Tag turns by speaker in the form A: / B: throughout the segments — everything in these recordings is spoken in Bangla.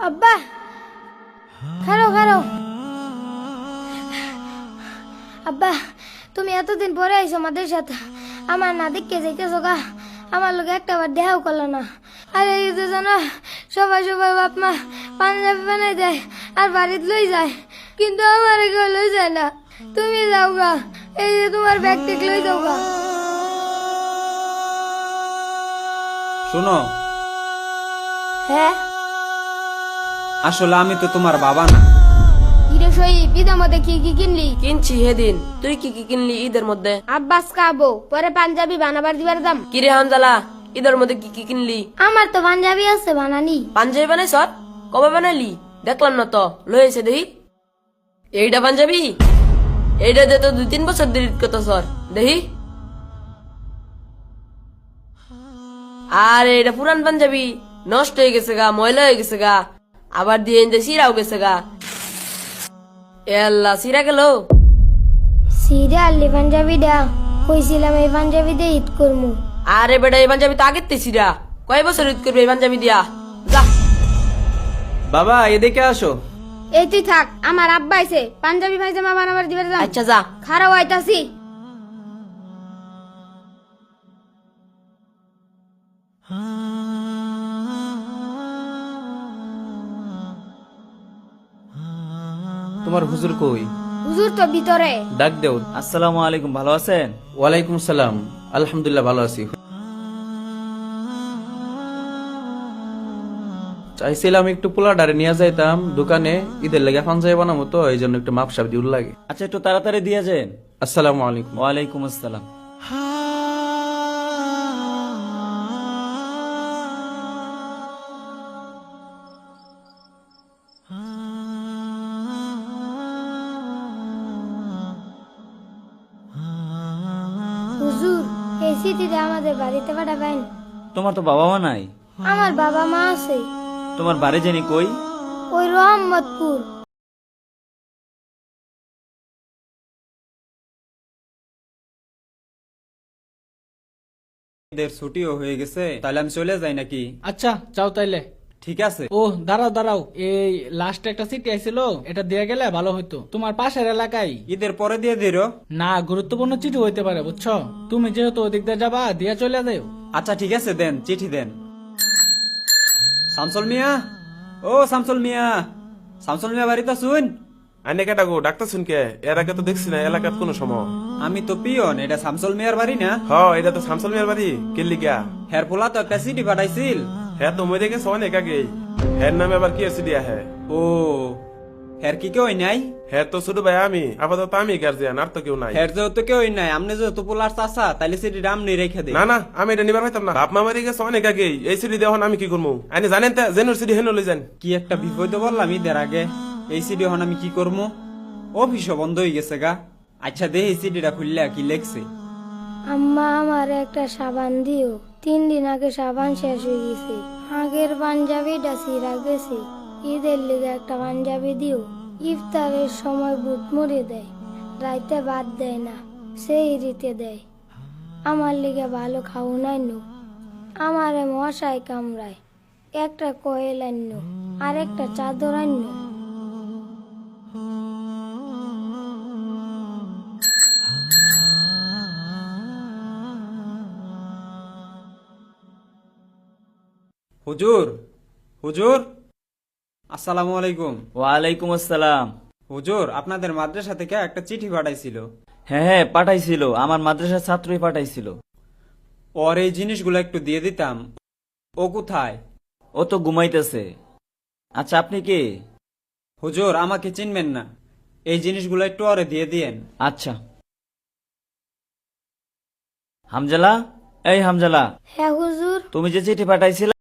A: আব্বা খারো খারো। আব্বা তুমি এতদিন পরে আইছো আমাদের সাথে, আমার না দেখকে যাইতেছো গা, আমার লোক একটা বার দেখাও করলো না। আর এই যে জানো সবাই সবাই বাপ মা পাঞ্জাবি বানাই দেয় আর বাড়িতে লই যায়, কিন্তু আমার কেউ লই যায় না। তুমি যাও গা, এই যে তোমার ব্যাগ টেক লই যাও গা।
B: শোনো,
A: হ্যাঁ
B: আসলে আমি তো তোমার বাবা না।
A: হিরে শহীদ ঈদের মধ্যে কি কি কিনলি?
C: কিনছি হেদিন। তুই কি কি কিনলি ঈদের মধ্যে?
A: আব্বাস খাবো, পরে পাঞ্জাবি বানাবার দিবার দাম।
C: কিরে হামজালা, ঈদের মধ্যে কি কি কিনলি?
A: আমার তো পাঞ্জাবি আছে বানানি।
C: পাঞ্জাবি বানাইছ? কবে বানাইলি? দেখলাম না তো, লয়েছে দেখি। এইটা পাঞ্জাবি? এইটা দিয়ে তো 2-3 বছর দেরি কত সর দেখি। আর এটা পুরান পাঞ্জাবি, নষ্ট হয়ে গেছে গা, ময়লা হয়ে গেছে গা, আবার দিয়ে সিরাও গেছে গা। এল্লা সিরা গেল।
A: সিরে আল্লি পাঞ্জাবি দা কইছিলাম এই পাঞ্জাবি দিয়ে ঈদ করমু।
C: আরে বেটা, এই পাঞ্জাবি তো আগের সিরা, কয় বছর ঈদ করবে এই পাঞ্জাবি দিয়া? যা।
B: বাবা এদিকে আসো।
A: এই তুই থাক, আমার আব্বা আইছে, পাঞ্জাবি পায়জামা বানাবার দিবার দাম।
C: আচ্ছা যা।
A: খারাপ আইতাছি।
B: তোমার হুজুর কই?
A: হুজুর তো ভিতরে।
B: ডাক দেও।
D: আসসালামু আলাইকুম, ভালো আছেন?
B: ওয়ালাইকুম সালাম, আলহামদুলিল্লাহ ভালো আছি। চাইছিলাম একটু পোলাডারে নিয়ে যাইতাম দোকানে, ঈদের লেগে পাঞ্জাবি বানাবো তো, এই জন্য একটু মাপসাপ দিউল লাগে।
D: আচ্ছা একটু তাড়াতাড়ি দিয়ে যান।
B: আসসালামু আলাইকুম।
D: ওয়ালাইকুম আসসালাম।
A: হুজুর এই চিঠিটা আমাদের বাড়িতে পাঠাবেন।
D: তোমার তো বাবা মা নাই?
A: আমার বাবা মা আছে
D: তোমার বাড়ি জানি কই?
A: ওই রহমতপুর।
B: ঈদের ছুটিও হয়ে গেছে, তাহলে আমি চলে যাই নাকি?
E: আচ্ছা যাও তাইলে।
B: ঠিক আছে।
E: ও দাঁড়াও দাঁড়াও, এই লাস্ট একটা চিঠি আইছিল, এটা দিয়ে গেলে ভালো হইতো। তোমার পাশের এলাকায়
B: ঈদের পরে দিয়ে দিরো।
E: না, গুরুত্বপূর্ণ চিঠি হইতে পারে বুঝছো। তুমি যেহেতু ওদিক দিয়ে যাবা, দিয়ে চলে যাও।
B: আচ্ছা ঠিক আছে, দেন চিঠি দেন। শামসুল মিয়া, ও শামসুল মিয়া, শামসুল মিয়া বাড়িতে শুন।
F: আইনে কেটা গো ডাক্তার শুনকে? এর আগে তো দেখছি না এলাকার কোনো সময়।
B: আমি তো পিয়ন, এটা শামসুল মিয়ার বাড়ি না?
F: হ, এটা তো শামসুল মিয়ার বাড়ি। কেলি গিয়া
B: হের পোলা তো একটা চিঠি পাঠাইছিল।
F: হ্যাঁ তো মরে গেছে অনেক আগে। হ্যার নামে আবার কি আছে দিয়া? হ্যাঁ
B: ও, হের কি কেউ নাই?
F: হ্যাঁ তো শুধু ভাই আমি, আপাতত আমি গার্জিয়ান, আর তো কেউ নাই।
B: হের যেহেতু কেউ নাই, আমনে যেহেতু পোলার চাচা, তাইলে চিঠিটা আমনি রেখে দে।
F: না না, আমি এটা নিবার পাইতাম না। বাপ মা মারি গেছে অনেক আগে, এই সিডি দেওয়া আমি কি করবো? আইনে জানেন তা জেনুর সিডি হেন লই যান।
B: কি একটা বিপদে বললাম ঈদের আগে। এই সিডি এখন আমি কি করবো? অফিসও বন্ধ হয়ে গেছে গা। আচ্ছা দে এই সিডিটা খুললে কি লেখছে।
A: আম্মা আমার একটা সাবান দিও, 3 দিন আগে সাবান শেষ হয়ে গেছে। আগের পাঞ্জাবিটা ছিঁড়া গেছে, ঈদের লিগে একটা পাঞ্জাবি দিও। ইফতারের সময় বুট মুড়ে দেয়, রাইতে ভাত দেয় না, সেই রীতে দেয়। আমার লিগে ভালো খাও নাই নো, আমারে মশাই কামড়ায়। একটা কয়েল আন্য আর একটা চাদর আন্য।
B: হুজুর, হুজুর, আসসালামু আলাইকুম।
D: ওয়ালাইকুম আসসালাম।
B: হুজুর, আপনাদের মাদ্রাসা থেকে একটা চিঠি পাঠাইছিল।
D: হ্যাঁ হ্যাঁ পাঠাইছিল, আমার মাদ্রাসার ছাত্রই পাঠাইছিল।
B: ওর এই জিনিসগুলো একটু দিয়ে দিতাম। ও কোথায়?
D: ও তো ঘুমাইতেছে। আচ্ছা আপনি কে?
B: হুজুর, আমাকে চিনবেন না, এই জিনিসগুলো একটু ওরে দিয়ে দিয়েন।
D: আচ্ছা। হামজালা, এই হামজালা,
A: হ্যাঁ হুজুর।
D: তুমি যে চিঠি পাঠাইছিলে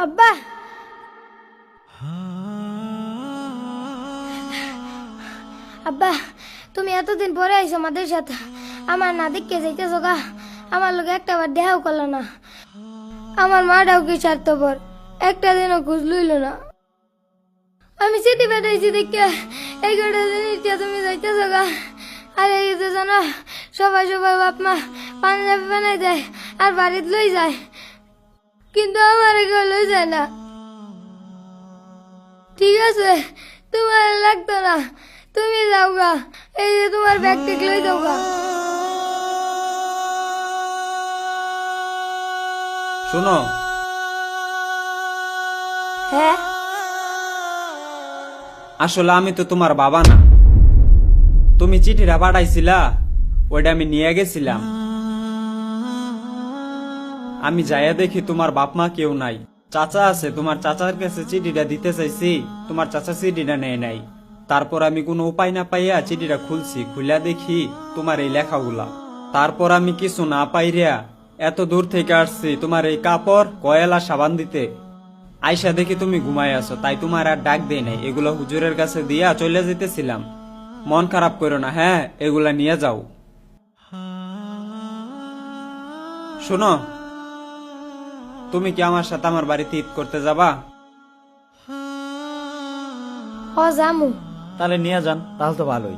A: আব্বা আব্বা তুমি এতদিন পরে আইছো আমাদের সাথে, আমার না দেখকে যাইতেছো গা, আমার লোক একটা বার দেখাও করলো না। আমার মাটাও কি স্বার্থপর, একটা দিনও খোঁজ লইল না। আমি চিঠি পাঠাইছি দেখে এই কটা জিনিসটা তুমি যাইতেছ গা। আর এই যে জানো সবাই সবাই বাপ মা পাঞ্জাবি বানাই দেয় আর বাড়িতে লই যায়, কিন্তু আমার কেউ লই যায় না। ঠিক আছে, তোমার লাগতো না, তুমি যাও গা। এই যে তোমার ব্যাগ টেক লই যাও গা।
B: শোনো,
A: হ্যাঁ,
B: আসলে আমি তো তোমার বাবা না। তুমি চিঠিটা পাঠাইছিলা, ওইটা আমি নিয়ে গেছিলাম। আমি যাইয়া দেখি তোমার বাপ মা কেউ নাই, চাচা আছে। তোমার চাচার কাছে চিঠিটা দিতে চাইছি, তোমার চাচা চিঠিটা নেয় নাই। তারপর আমি কোনো উপায় না পাইয়া চিঠিটা খুলছি, খুলিয়া দেখি তোমার এই লেখাগুলা। তারপর আমি কিছু না পাইরা এত দূর থেকে আসছি তোমার এই কাপড় কয়লা সাবান দিতে। আইসা দেখি তুমি ঘুমাই আছো, তাই তোমার আর ডাক দেয় নাই। এগুলো হুজুরের কাছে দিয়া চলে যেতেছিলাম। মন খারাপ করো না, হ্যাঁ, এগুলা নিয়ে যাও। শোনো, তুমি কি আমার সাথে আমার বাড়িতে ঈদ করতে যাবা?
A: হ জামু।
D: তাহলে নিয়ে যান, তাহলে তো ভালোই।